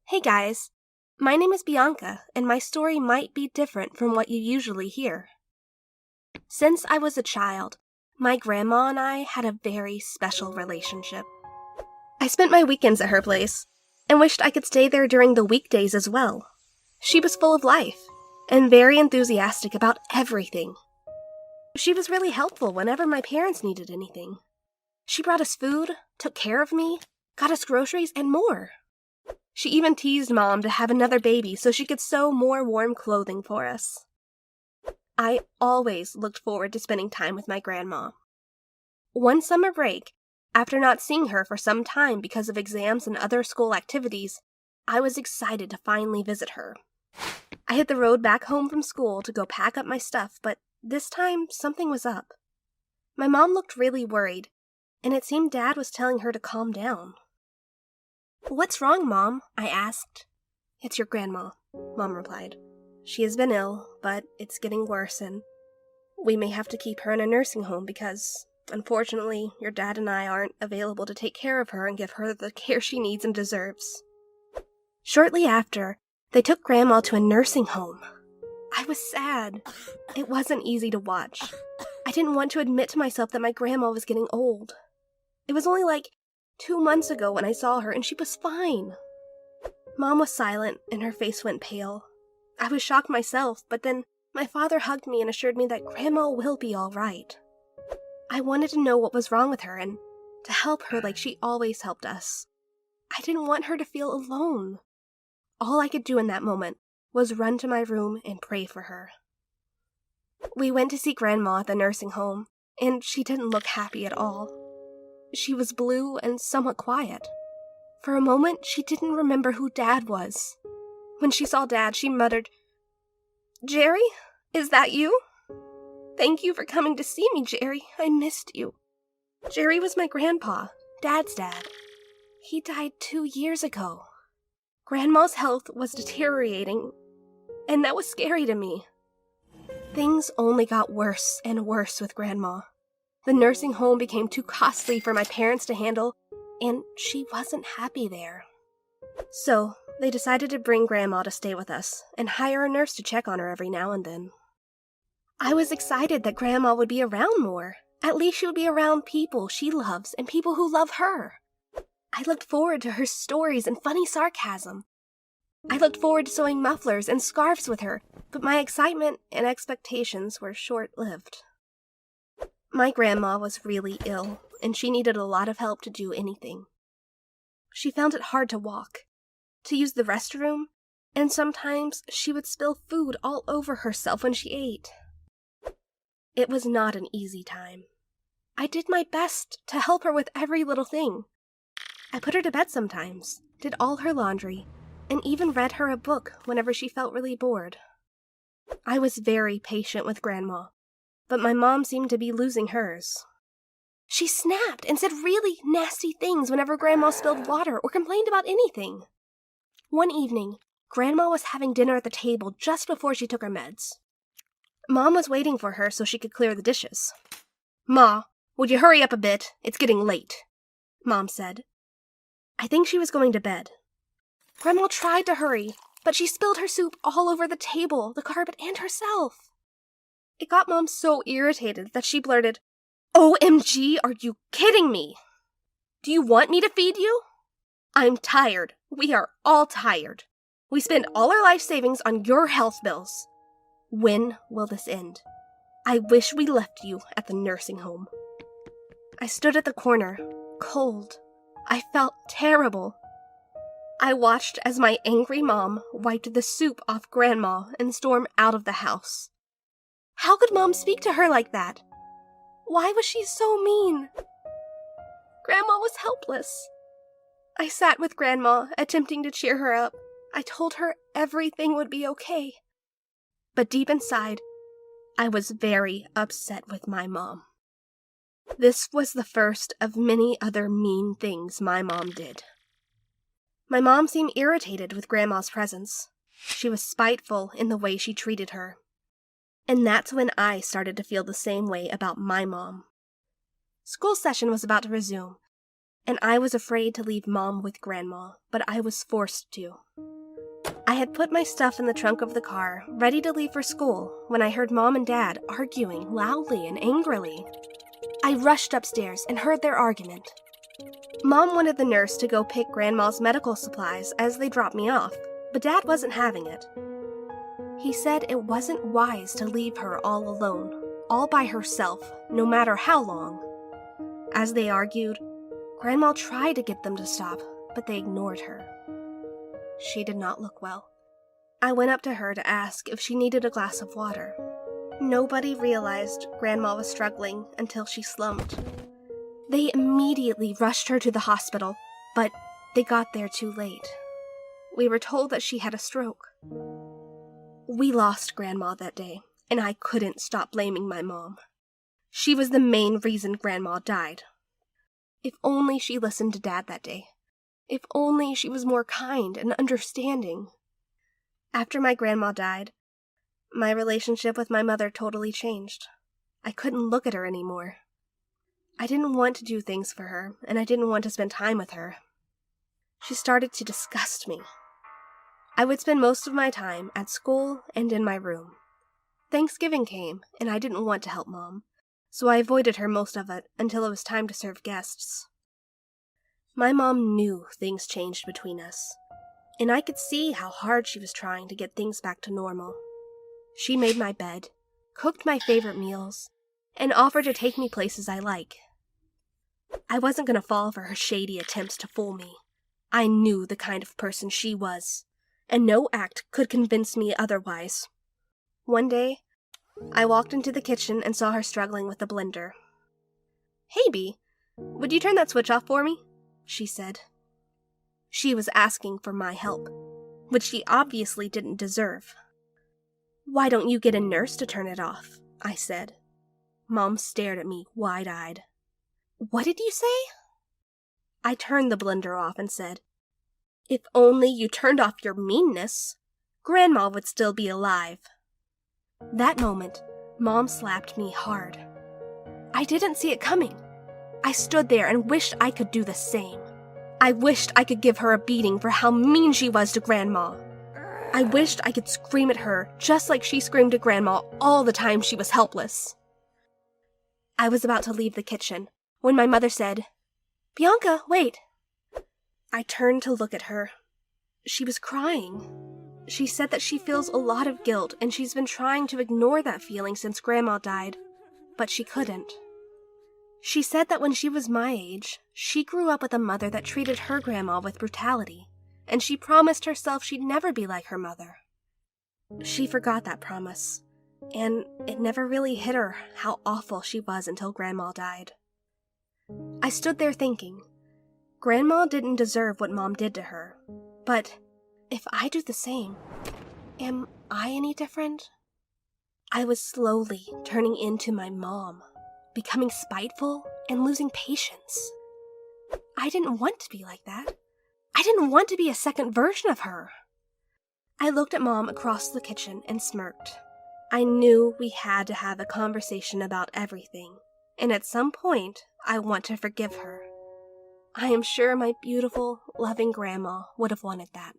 Hey guys, my name is Bianca, and my story might be different from what you usually hear. Since I was a child, my grandma and I had a very special relationship. I spent my weekends at her place, and wished I could stay there during the weekdays as well. She was full of life, and very enthusiastic about everything. She was really helpful whenever my parents needed anything. She brought us food, took care of me, got us groceries, and more. She even teased Mom to have another baby so she could sew more warm clothing for us. I always looked forward to spending time with my grandma. One summer break, after not seeing her for some time because of exams and other school activities, I was excited to finally visit her. I hit the road back home from school to go pack up my stuff, but this time something was up. My mom looked really worried, and it seemed Dad was telling her to calm down. "What's wrong, Mom?" I asked. "It's your grandma," Mom replied. "She has been ill, but it's getting worse, and we may have to keep her in a nursing home because, unfortunately, your dad and I aren't available to take care of her and give her the care she needs and deserves." Shortly after, they took Grandma to a nursing home. I was sad. It wasn't easy to watch. I didn't want to admit to myself that my grandma was getting old. It was only like 2 months ago when I saw her, and she was fine. Mom was silent, and her face went pale. I was shocked myself, but then my father hugged me and assured me that Grandma will be all right. I wanted to know what was wrong with her and to help her like she always helped us. I didn't want her to feel alone. All I could do in that moment was run to my room and pray for her. We went to see Grandma at the nursing home, and she didn't look happy at all. She was blue and somewhat quiet. For a moment, she didn't remember who Dad was. When she saw Dad, she muttered, "Jerry, is that you? Thank you for coming to see me, Jerry. I missed you." Jerry was my grandpa, Dad's dad. He died 2 years ago. Grandma's health was deteriorating, and that was scary to me. Things only got worse and worse with Grandma. The nursing home became too costly for my parents to handle, and she wasn't happy there. So, they decided to bring Grandma to stay with us and hire a nurse to check on her every now and then. I was excited that Grandma would be around more. At least she would be around people she loves and people who love her. I looked forward to her stories and funny sarcasm. I looked forward to sewing mufflers and scarves with her, but my excitement and expectations were short-lived. My grandma was really ill, and she needed a lot of help to do anything. She found it hard to walk, to use the restroom, and sometimes she would spill food all over herself when she ate. It was not an easy time. I did my best to help her with every little thing. I put her to bed sometimes, did all her laundry, and even read her a book whenever she felt really bored. I was very patient with Grandma, but my mom seemed to be losing hers. She snapped and said really nasty things whenever Grandma spilled water or complained about anything. One evening, Grandma was having dinner at the table just before she took her meds. Mom was waiting for her so she could clear the dishes. "Ma, would you hurry up a bit? It's getting late," Mom said. I think she was going to bed. Grandma tried to hurry, but she spilled her soup all over the table, the carpet, and herself. It got Mom so irritated that she blurted, "OMG, are you kidding me? Do you want me to feed you? I'm tired. We are all tired. We spend all our life savings on your health bills. When will this end? I wish we left you at the nursing home." I stood at the corner, cold. I felt terrible. I watched as my angry mom wiped the soup off Grandma and stormed out of the house. How could Mom speak to her like that? Why was she so mean? Grandma was helpless. I sat with Grandma, attempting to cheer her up. I told her everything would be okay. But deep inside, I was very upset with my mom. This was the first of many other mean things my mom did. My mom seemed irritated with Grandma's presence. She was spiteful in the way she treated her. And that's when I started to feel the same way about my mom. School session was about to resume, and I was afraid to leave Mom with Grandma, but I was forced to. I had put my stuff in the trunk of the car, ready to leave for school, when I heard Mom and Dad arguing loudly and angrily. I rushed upstairs and heard their argument. Mom wanted the nurse to go pick Grandma's medical supplies as they dropped me off, but Dad wasn't having it. He said it wasn't wise to leave her all alone, all by herself, no matter how long. As they argued, Grandma tried to get them to stop, but they ignored her. She did not look well. I went up to her to ask if she needed a glass of water. Nobody realized Grandma was struggling until she slumped. They immediately rushed her to the hospital, but they got there too late. We were told that she had a stroke. We lost Grandma that day, and I couldn't stop blaming my mom. She was the main reason Grandma died. If only she listened to Dad that day. If only she was more kind and understanding. After my grandma died, my relationship with my mother totally changed. I couldn't look at her anymore. I didn't want to do things for her, and I didn't want to spend time with her. She started to disgust me. I would spend most of my time at school and in my room. Thanksgiving came, and I didn't want to help Mom, so I avoided her most of it until it was time to serve guests. My mom knew things changed between us, and I could see how hard she was trying to get things back to normal. She made my bed, cooked my favorite meals, and offered to take me places I like. I wasn't going to fall for her shady attempts to fool me. I knew the kind of person she was, and no act could convince me otherwise. One day, I walked into the kitchen and saw her struggling with the blender. "Hey, Bee, would you turn that switch off for me?" she said. She was asking for my help, which she obviously didn't deserve. "Why don't you get a nurse to turn it off?" I said. Mom stared at me wide-eyed. "What did you say?" I turned the blender off and said, "If only you turned off your meanness, Grandma would still be alive." That moment, Mom slapped me hard. I didn't see it coming. I stood there and wished I could do the same. I wished I could give her a beating for how mean she was to Grandma. I wished I could scream at her just like she screamed at Grandma all the time she was helpless. I was about to leave the kitchen when my mother said, "Bianca, wait." I turned to look at her. She was crying. She said that she feels a lot of guilt and she's been trying to ignore that feeling since Grandma died, but she couldn't. She said that when she was my age, she grew up with a mother that treated her grandma with brutality, and she promised herself she'd never be like her mother. She forgot that promise, and it never really hit her how awful she was until Grandma died. I stood there thinking, Grandma didn't deserve what Mom did to her, but if I do the same, am I any different? I was slowly turning into my mom, becoming spiteful and losing patience. I didn't want to be like that. I didn't want to be a second version of her. I looked at Mom across the kitchen and smirked. I knew we had to have a conversation about everything, and at some point, I want to forgive her. I am sure my beautiful, loving grandma would have wanted that.